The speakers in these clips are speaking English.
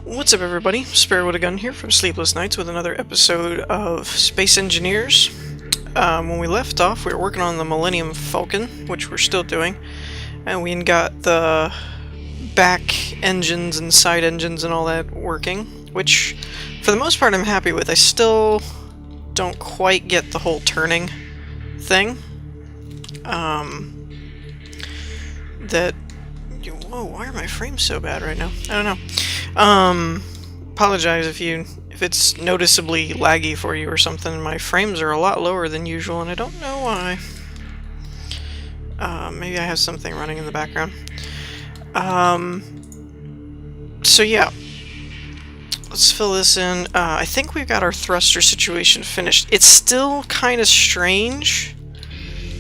What's up, everybody? Spare with a Gun here from Sleepless Nights with another episode of Space Engineers. When we left off, we were working on the Millennium Falcon, which we're still doing, and we got the back engines and side engines and all that working, which, for the most part, I'm happy with. I still don't quite get the whole turning thing. Whoa, why are my frames so bad right now? I don't know. Apologize if it's noticeably laggy for you or something. My frames are a lot lower than usual, and I don't know why. Maybe I have something running in the background. So yeah. Let's fill this in. I think we've got our thruster situation finished. It's still kind of strange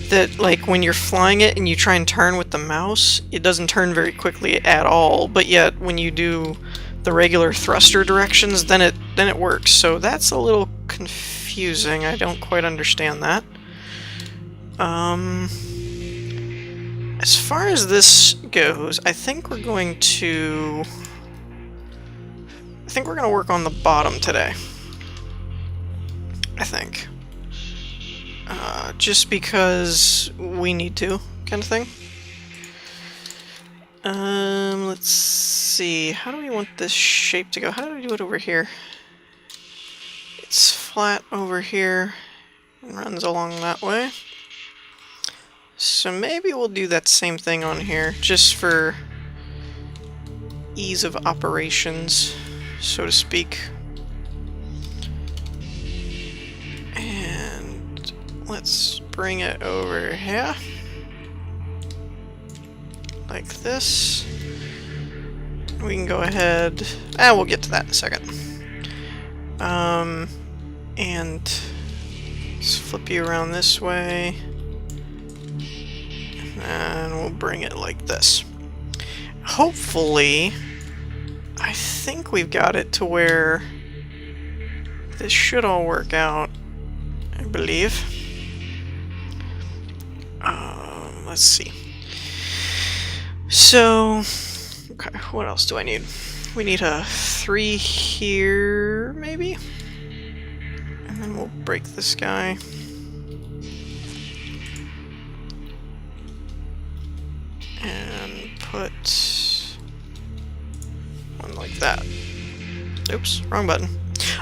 that, like, when you're flying it and you try and turn with the mouse, it doesn't turn very quickly at all, but yet when you do the regular thruster directions, then it works. So that's a little confusing. I don't quite understand that. As far as this goes, I think we're going to work on the bottom today. I think. Just because we need to, kind of thing. Let's see. How do we want this shape to go? How do we do it over here? It's flat over here and runs along that way. So maybe we'll do that same thing on here, just for ease of operations, so to speak. And let's bring it over here, like this. We can go ahead, we'll get to that in a second. And let's flip you around this way, and we'll bring it like this. Hopefully, I think we've got it to where this should all work out, I believe. Let's see. So, okay, what else do I need? We need a 3 here, maybe? And then we'll break this guy. And put one like that. Oops, wrong button.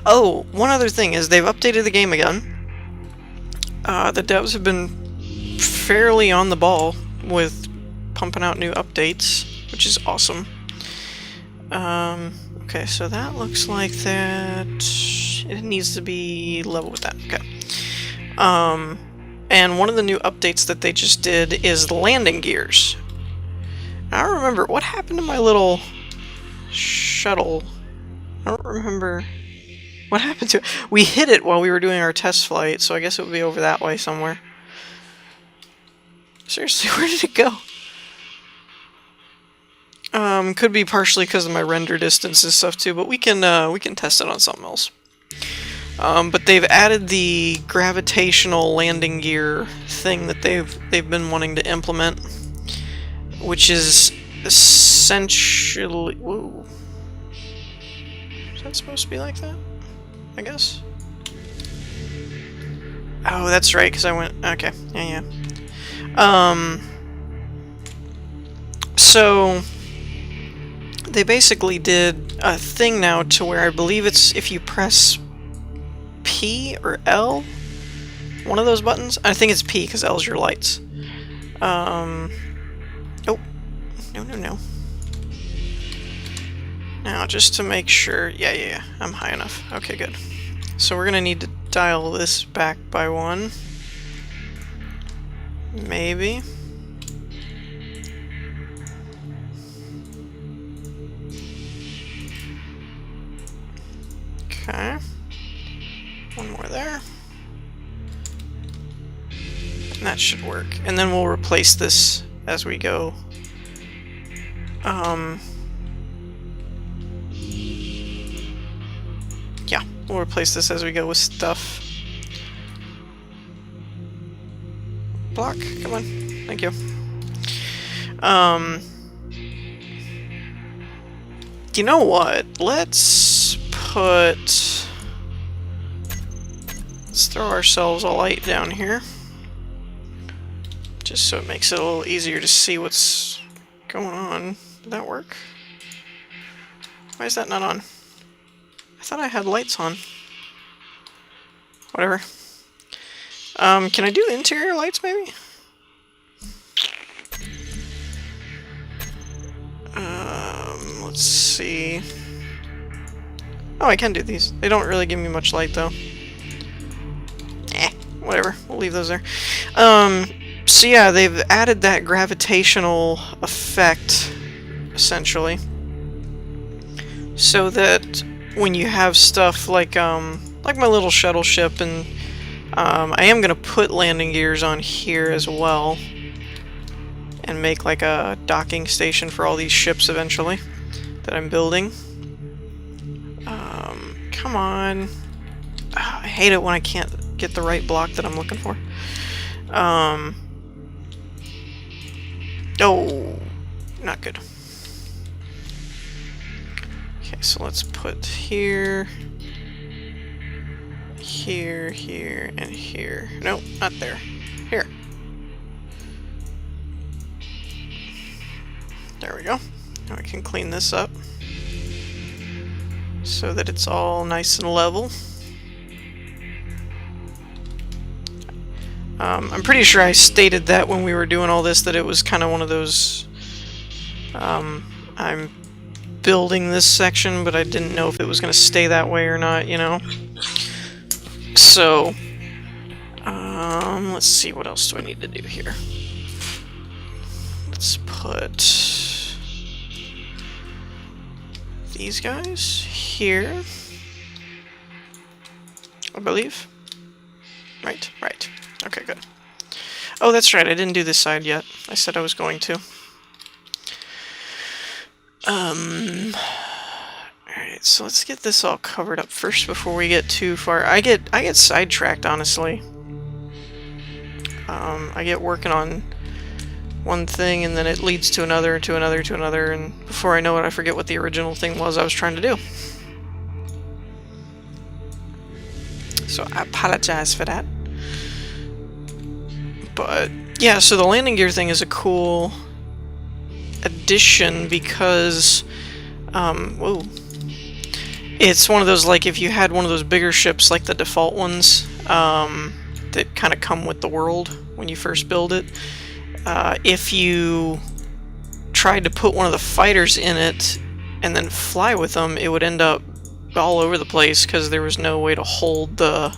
Oh, one other thing is they've updated the game again. The devs have been fairly on the ball with pumping out new updates, which is awesome. Okay, so that looks like that. It needs to be level with that. Okay. And one of the new updates that they just did is the landing gears. I don't remember what happened to my little shuttle. I don't remember what happened to it. We hit it while we were doing our test flight, so I guess it would be over that way somewhere. Seriously, where did it go? Could be partially because of my render distance and stuff too, but we can test it on something else. But they've added the gravitational landing gear thing that they've been wanting to implement, which is essentially... Whoa. Is that supposed to be like that? I guess? Oh, that's right, because I went... Okay, yeah. So they basically did a thing now to where I believe it's if you press P or L, one of those buttons. I think it's P because L is your lights. Oh, no. Now, just to make sure, yeah, I'm high enough. Okay, good. So we're gonna need to dial this back by 1. Maybe. Okay. One more there. And that should work. And then we'll replace this as we go. Yeah, we'll replace this as we go with stuff. Block, come on. Thank you. You know what? Let's throw ourselves a light down here. Just so it makes it a little easier to see what's going on. Did that work? Why is that not on? I thought I had lights on. Whatever. Can I do interior lights, maybe? Let's see. Oh, I can do these. They don't really give me much light, though. Whatever. We'll leave those there. So yeah, they've added that gravitational effect, essentially. So that when you have stuff like my little shuttle ship, and I am gonna put landing gears on here as well, and make like a docking station for all these ships eventually that I'm building. Come on. I hate it when I can't get the right block that I'm looking for. Oh, not good. Okay, so let's put here, here, here, and here. Nope, not there. Here. There we go. Now I can clean this up so that it's all nice and level. I'm pretty sure I stated that when we were doing all this, that it was kind of one of those, I'm building this section, but I didn't know if it was going to stay that way or not, you know? So, let's see, what else do I need to do here? Let's put these guys here, I believe. Right. Okay, good. Oh, that's right, I didn't do this side yet. I said I was going to. Alright, so let's get this all covered up first before we get too far. I get sidetracked, honestly. I get working on one thing, and then it leads to another, to another, to another, and before I know it, I forget what the original thing was I was trying to do. So I apologize for that. But yeah, so the landing gear thing is a cool addition because, whoa. It's one of those, like, if you had one of those bigger ships, like the default ones, that kind of come with the world when you first build it, if you tried to put one of the fighters in it and then fly with them, it would end up all over the place because there was no way to hold the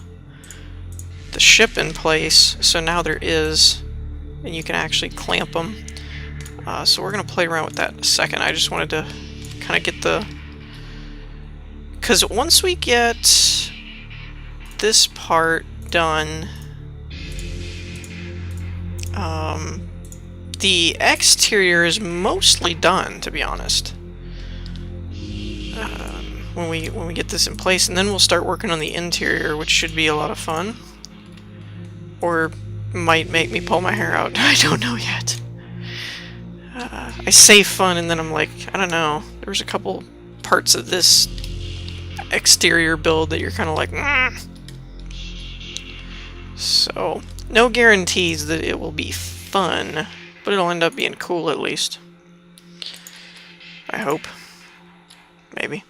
ship in place. So now there is, and you can actually clamp them. So we're going to play around with that in a second. I just wanted to kind of get the... Because once we get this part done, the exterior is mostly done, to be honest. When we get this in place, and then we'll start working on the interior, which should be a lot of fun. Or might make me pull my hair out. I don't know yet. I say fun, and then I'm like, I don't know. There's a couple parts of this exterior build that you're kind of like, So, no guarantees that it will be fun, but it'll end up being cool at least. I hope. Maybe.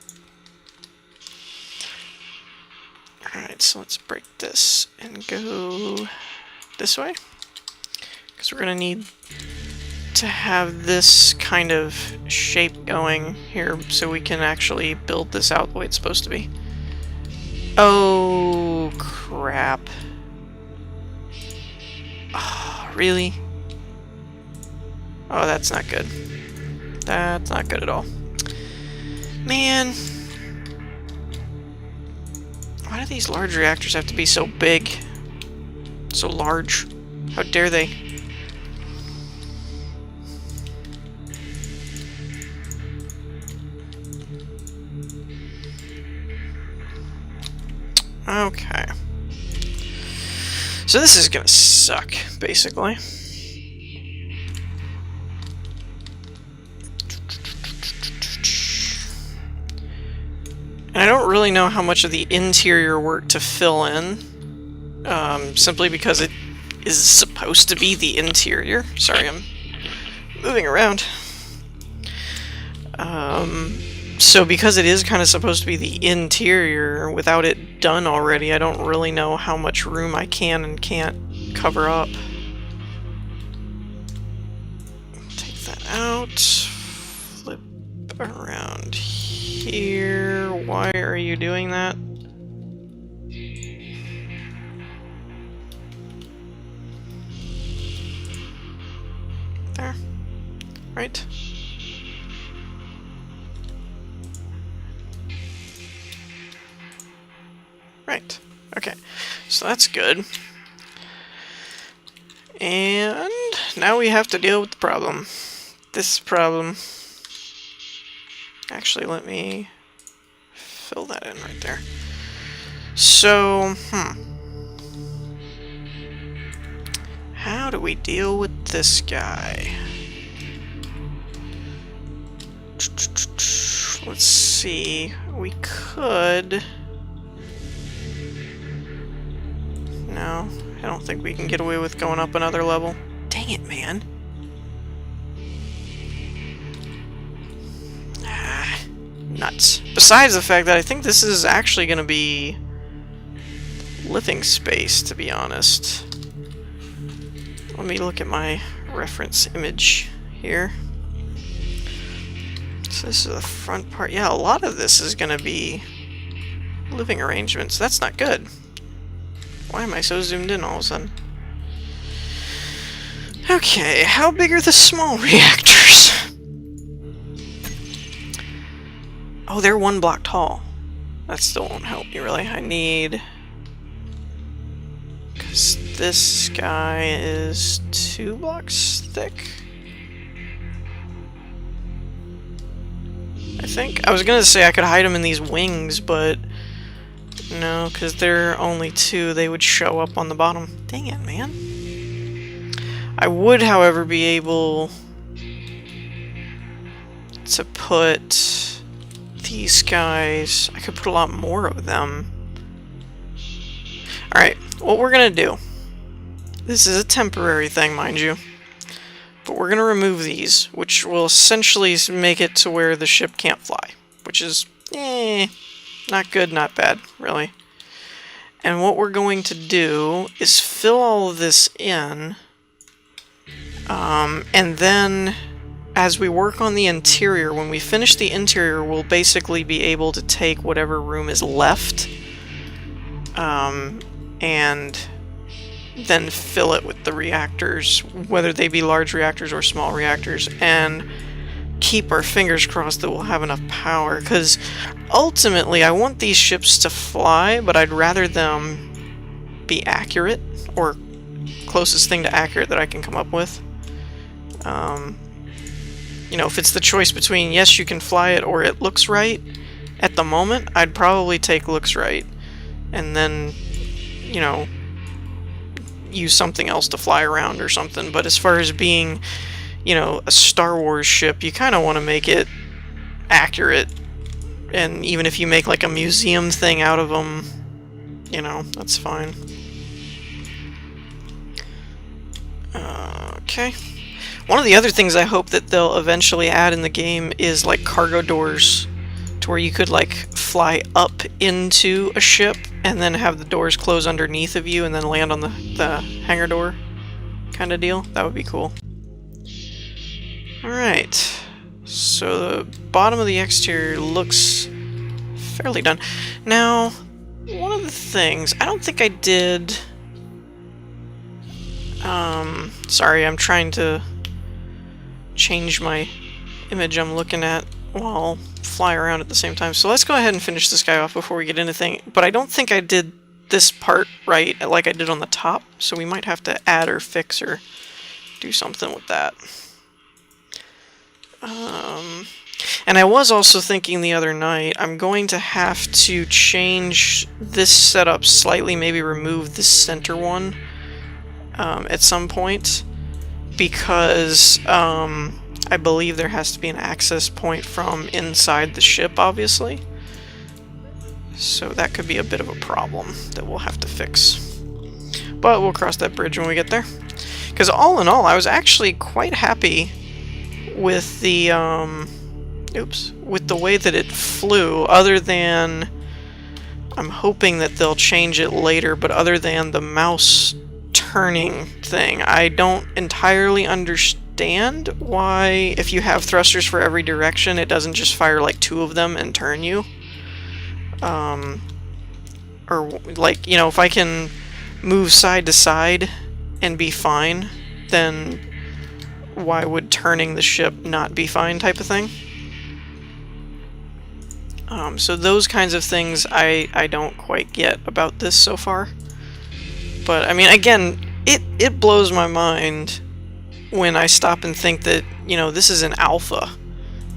Alright, so let's break this and go this way. Because we're going to need to have this kind of shape going here so we can actually build this out the way it's supposed to be. Oh, crap. Oh, really? Oh, that's not good. That's not good at all. Man. Why do these large reactors have to be so big? So large? How dare they? Okay. So this is gonna suck, basically. I don't really know how much of the interior work to fill in, simply because it is supposed to be the interior. Sorry, I'm moving around. So because it is kind of supposed to be the interior, without it done already, I don't really know how much room I can and can't cover up. Take that out. Flip around here. Why are you doing that? There. Right. Right. Okay. So that's good. And now we have to deal with the problem. This problem. Actually, let me fill that in right there. So, how do we deal with this guy? Let's see. We could... No, I don't think we can get away with going up another level. Dang it, man. Nuts. Besides the fact that I think this is actually going to be living space, to be honest. Let me look at my reference image here. So this is the front part. Yeah, a lot of this is going to be living arrangements. That's not good. Why am I so zoomed in all of a sudden? Okay, how big are the small reactors? Oh, they're 1 block tall. That still won't help me, really. I need... because this guy is 2 blocks thick. I think. I was gonna say I could hide them in these wings, but... no, because they're only 2, they would show up on the bottom. Dang it, man. I would, however, be able to put these guys... I could put a lot more of them. Alright, what we're gonna do... this is a temporary thing, mind you. But we're gonna remove these, which will essentially make it to where the ship can't fly. Which is... not good, not bad, really. And what we're going to do is fill all of this in, and then as we work on the interior, when we finish the interior, we'll basically be able to take whatever room is left, and then fill it with the reactors, whether they be large reactors or small reactors, and keep our fingers crossed that we'll have enough power, because ultimately I want these ships to fly, but I'd rather them be accurate, or closest thing to accurate that I can come up with. You know, if it's the choice between yes, you can fly it, or it looks right, at the moment, I'd probably take looks right, and then, you know, use something else to fly around or something. But as far as being, you know, a Star Wars ship, you kind of want to make it accurate. And even if you make like a museum thing out of them, you know, that's fine. Okay. One of the other things I hope that they'll eventually add in the game is like cargo doors, to where you could like fly up into a ship and then have the doors close underneath of you and then land on the hangar door kind of deal. That would be cool. Alright, so the bottom of the exterior looks fairly done. Now, one of the things, I don't think I did... sorry, I'm trying to change my image I'm looking at while fly around at the same time. So let's go ahead and finish this guy off before we get into anything. But I don't think I did this part right like I did on the top, so we might have to add or fix or do something with that. And I was also thinking the other night, I'm going to have to change this setup slightly, maybe remove this center one at some point, because I believe there has to be an access point from inside the ship, obviously. So that could be a bit of a problem that we'll have to fix. But we'll cross that bridge when we get there. Because all in all, I was actually quite happy with the, with the way that it flew, other than, I'm hoping that they'll change it later, but other than the mouse turning thing, I don't entirely understand why, if you have thrusters for every direction, it doesn't just fire like 2 of them and turn you. Or like, you know, if I can move side to side and be fine, then why would turning the ship not be fine, type of thing? So those kinds of things I don't quite get about this so far. But, I mean, again, it blows my mind when I stop and think that, you know, this is an alpha.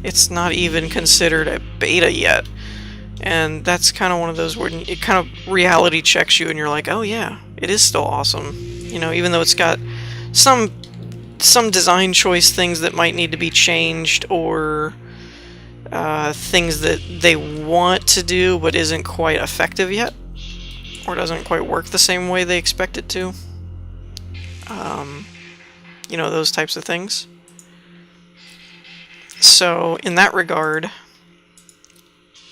It's not even considered a beta yet. And that's kind of one of those where it kind of reality checks you and you're like, oh yeah, it is still awesome. You know, even though it's got some design choice things that might need to be changed, or things that they want to do but isn't quite effective yet, or doesn't quite work the same way they expect it to. You know, those types of things. So in that regard,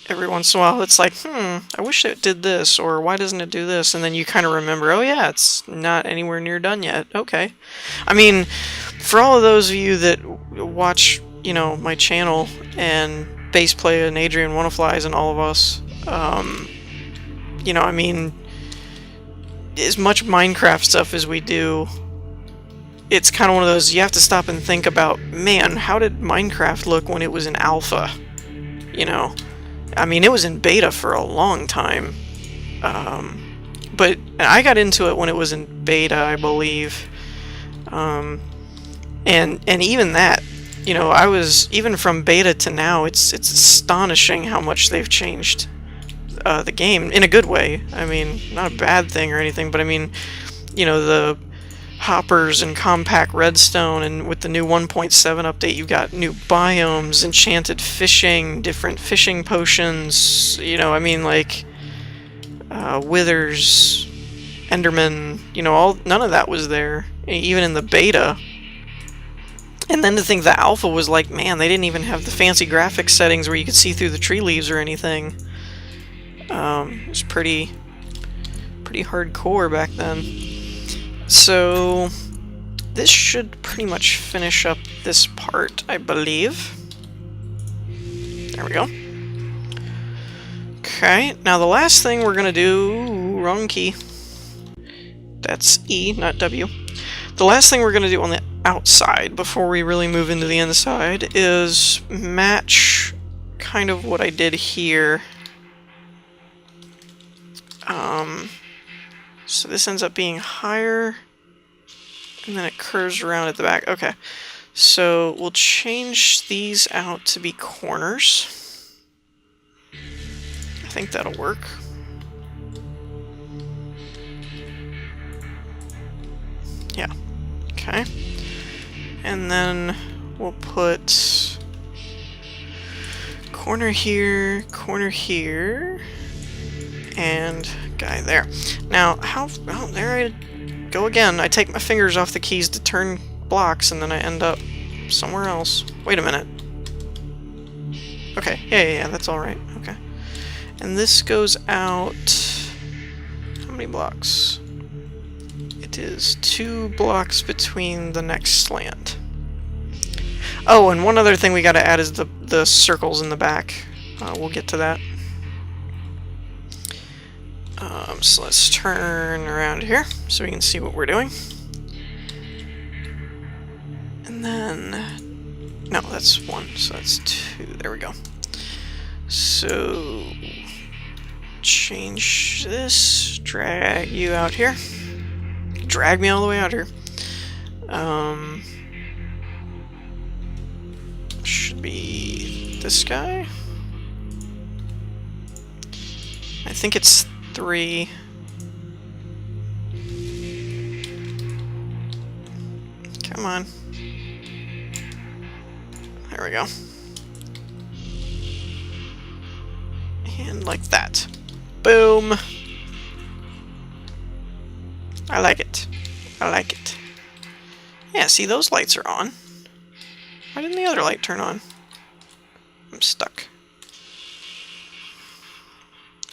every once in a while it's like, I wish it did this, or why doesn't it do this? And then you kind of remember, oh yeah, it's not anywhere near done yet. Okay. I mean, for all of those of you that watch, you know, my channel, and Baseplay and Adrian Wannaflies and all of us, you know, I mean, as much Minecraft stuff as we do, it's kind of one of those, you have to stop and think about, man, how did Minecraft look when it was in alpha? You know? I mean, it was in beta for a long time. But I got into it when it was in beta, I believe. And even that, you know, I was, even from beta to now, it's astonishing how much they've changed the game, in a good way. I mean, not a bad thing or anything, but I mean, you know, the hoppers and compact redstone, and with the new 1.7 update, you've got new biomes, enchanted fishing, different fishing potions, you know, I mean, like, withers, endermen, you know, none of that was there, even in the beta. And then to think the alpha was like, man, they didn't even have the fancy graphics settings where you could see through the tree leaves or anything. It was pretty hardcore back then. So this should pretty much finish up this part, I believe. There we go. Okay, now the last thing we're gonna do, wrong key. That's E, not W. The last thing we're gonna do on the outside before we really move into the inside is match kind of what I did here. So this ends up being higher, and then it curves around at the back. Okay, so we'll change these out to be corners. I think that'll work. Yeah, okay. And then we'll put corner here, and guy there. Now, oh, there I go again. I take my fingers off the keys to turn blocks, and then I end up somewhere else. Wait a minute. Okay, yeah, that's alright. Okay. And this goes out... how many blocks? It is 2 blocks between the next slant. Oh, and one other thing we gotta add is the circles in the back. We'll get to that. So let's turn around here so we can see what we're doing. And then... no, that's 1, so that's 2. There we go. So... change this, drag you out here. Drag me all the way out here. Should be this guy. I think it's 3. Come on. There we go. And like that. Boom. I like it. I like it. Yeah, see, those lights are on. Why didn't the other light turn on? I'm stuck.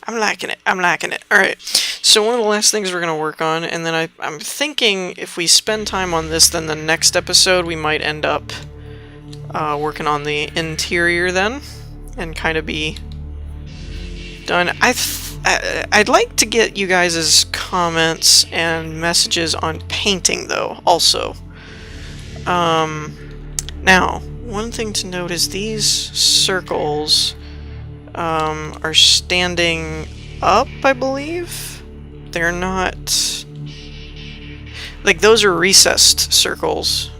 I'm liking it. I'm liking it. Alright, so one of the last things we're going to work on, and then I'm thinking if we spend time on this, then the next episode we might end up working on the interior then, and kind of be done. I'd like to get you guys' comments and messages on painting, though, also. Now, one thing to note is these circles are standing up, I believe. They're not... Like, those are recessed circles,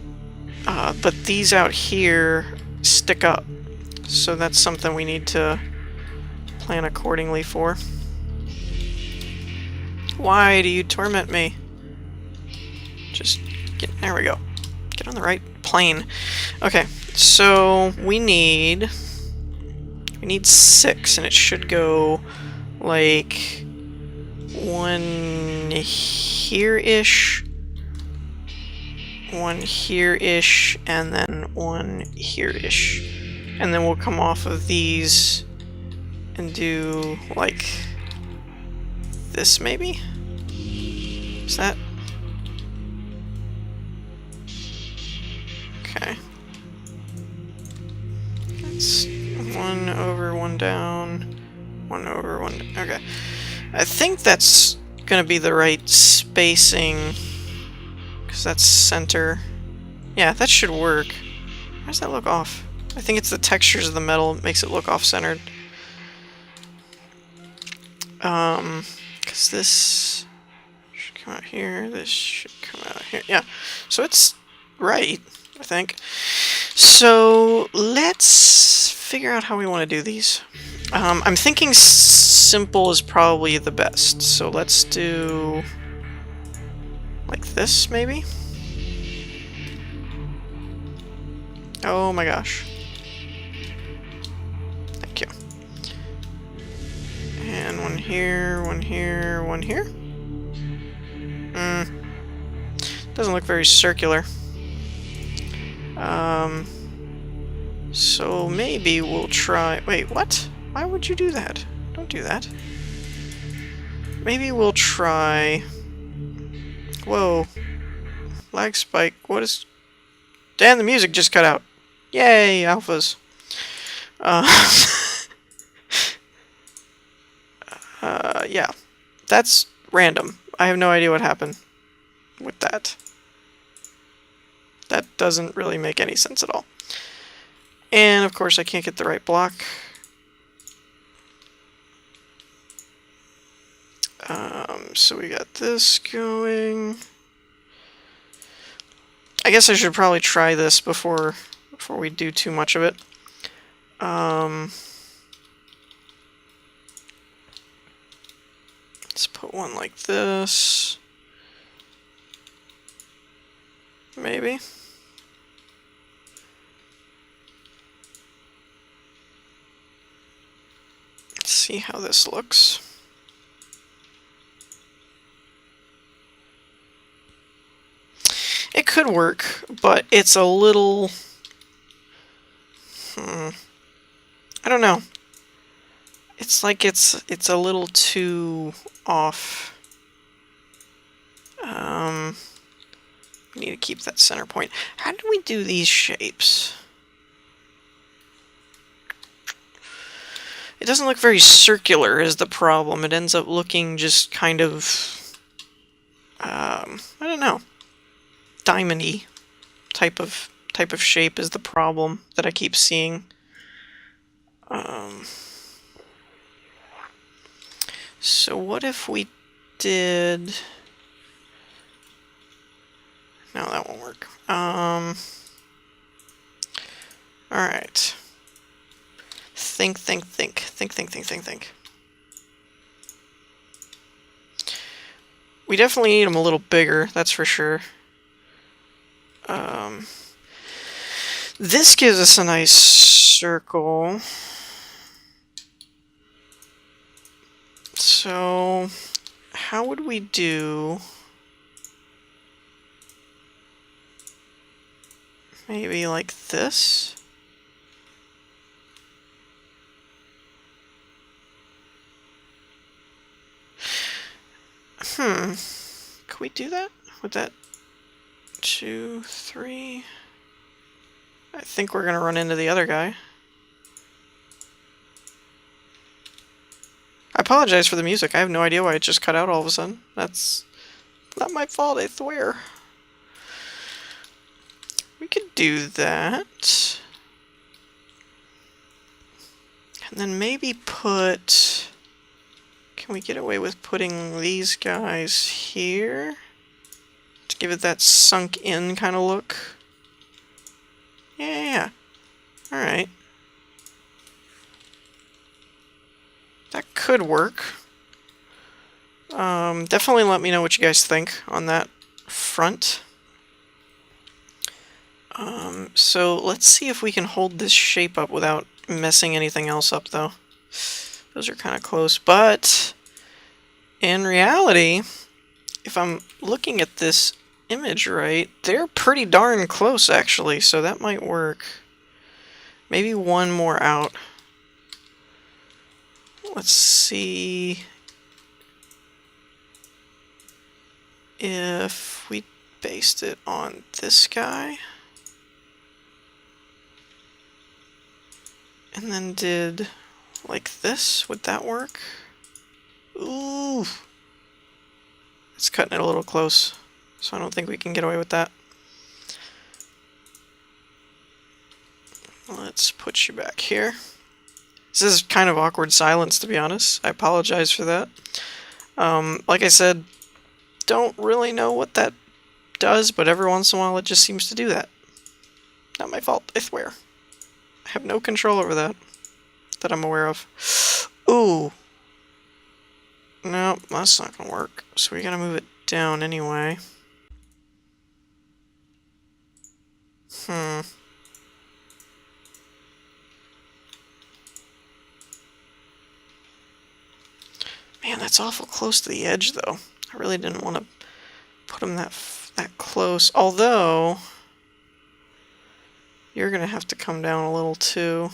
but these out here stick up. So that's something we need to plan accordingly for. Why do you torment me? Just get... There we go. Get on the right plane. Okay, so we need 6, and it should go like one here-ish, one here-ish, and then one here-ish. And then we'll come off of these and do like this, maybe? Is that... Okay. That's 1 over, 1 down, 1 over, 1 down. Okay. I think that's gonna be the right spacing, because that's center. Yeah, that should work. Why does that look off? I think it's the textures of the metal that makes it look off-centered. Because this should come out here, this should come out here. Yeah, so it's right, I think. So let's figure out how we want to do these. I'm thinking simple is probably the best. So let's do like this, maybe? Oh my gosh. Thank you. And one here, one here, one here. Doesn't look very circular. So maybe we'll try... Wait, what? Why would you do that? Don't do that. Maybe we'll try... Whoa. Lag spike. What is... Damn, the music just cut out. Yay, alphas. Yeah. That's random. I have no idea what happened with that. That doesn't really make any sense at all. And of course I can't get the right block. So we got this going. I guess I should probably try this before we do too much of it. Let's put one like this. Maybe. Let's see how this looks. It could work, but it's a little... I don't know. It's like it's a little too off. We need to keep that center point. How do we do these shapes? It doesn't look very circular is the problem. It ends up looking just kind of, I don't know, diamond-y type of shape is the problem that I keep seeing. So what if we did... No, that won't work. Alright. Think. We definitely need them a little bigger, that's for sure. This gives us a nice circle. So, how would we do... Maybe like this? Can we do that? Would that... 2, 3... I think we're gonna run into the other guy. I apologize for the music. I have no idea why it just cut out all of a sudden. That's not my fault, I swear. We could do that. And then maybe put... Can we get away with putting these guys here? To give it that sunk in kind of look. Yeah. Alright. That could work. Definitely let me know what you guys think on that front. So let's see if we can hold this shape up without messing anything else up, though. Those are kind of close, but in reality, if I'm looking at this image right, they're pretty darn close, actually, so that might work. Maybe one more out. Let's see if we based it on this guy. And then did like this. Would that work? Ooh. It's cutting it a little close, so I don't think we can get away with that. Let's put you back here. This is kind of awkward silence, to be honest. I apologize for that. Like I said, don't really know what that does, but every once in a while it just seems to do that. Not my fault, I swear. I have no control over that I'm aware of. Ooh. No, that's not gonna work. So we gotta move it down anyway. Man, that's awful close to the edge, though. I really didn't want to put them that close. Although, you're gonna have to come down a little too.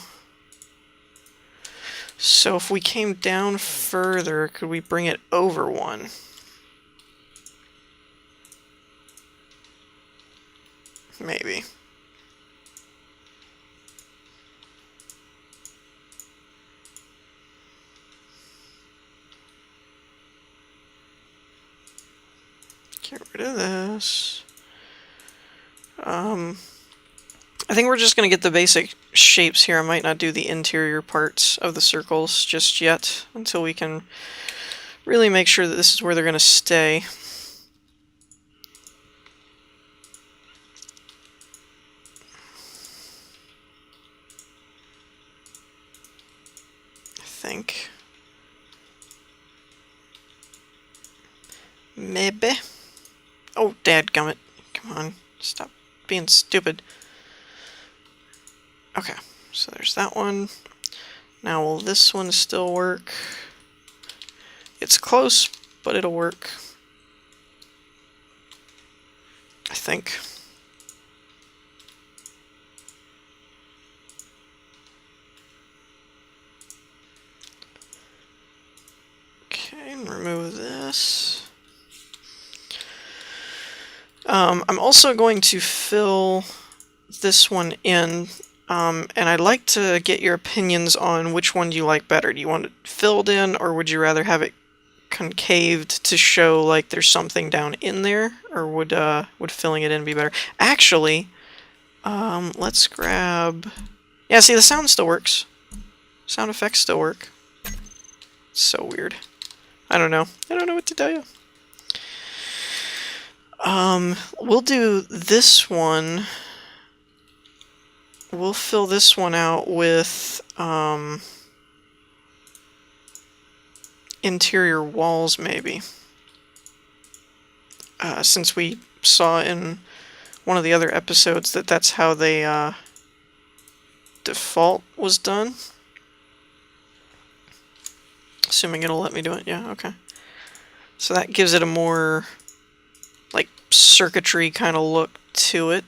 So if we came down further, could we bring it over one? Maybe. Get rid of this. I think we're just going to get the basic shapes here. I might not do the interior parts of the circles just yet until we can really make sure that this is where they're going to stay. I think. Maybe. Oh, dadgummit. Come on. Stop being stupid. Okay, so there's that one. Now, will this one still work? It's close, but it'll work. I think. Okay, and remove this. I'm also going to fill this one in, and I'd like to get your opinions on which one do you like better. Do you want it filled in, or would you rather have it concaved to show like there's something down in there, or would filling it in be better? Actually, let's grab... Yeah, see, the sound still works. Sound effects still work. It's so weird. I don't know. I don't know what to tell you. We'll do this one. We'll fill this one out with, interior walls, maybe. Since we saw in one of the other episodes that that's how they, default was done. Assuming it'll let me do it. Yeah, okay. So that gives it a more, like, circuitry kind of look to it.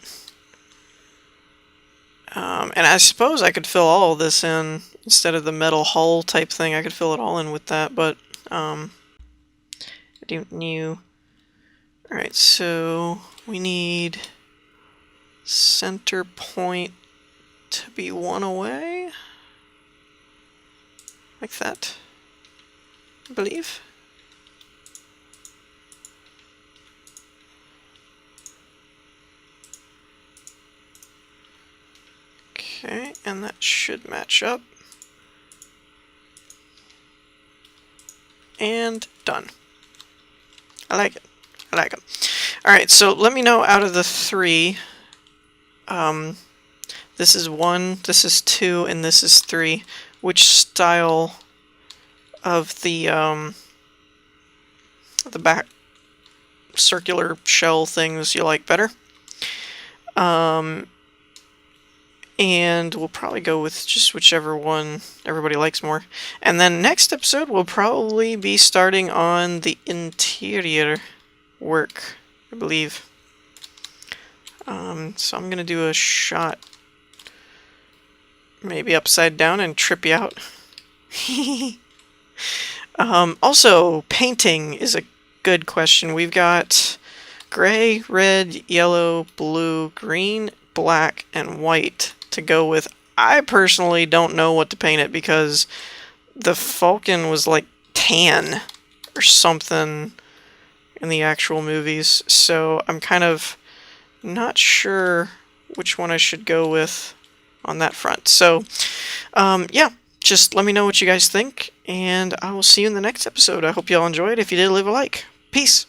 And I suppose I could fill all of this in instead of the metal hull type thing. I could fill it all in with that, but I didn't new. Alright, so we need center point to be 1 away. Like that, I believe. Okay, and that should match up. And done. I like it. I like it. Alright, so let me know out of the 3. This is 1, this is 2, and this is 3. Which style of the back circular shell things you like better? And we'll probably go with just whichever one everybody likes more. And then next episode we'll probably be starting on the interior work, I believe. So I'm gonna do a shot maybe upside down and trip you out. Also, painting is a good question. We've got gray, red, yellow, blue, green, black, and white to go with. I personally don't know what to paint it because the Falcon was like tan or something in the actual movies, so I'm kind of not sure which one I should go with on that front. So yeah, just let me know what you guys think, and I will see you in the next episode. I hope y'all enjoyed. If you did, leave a like. Peace.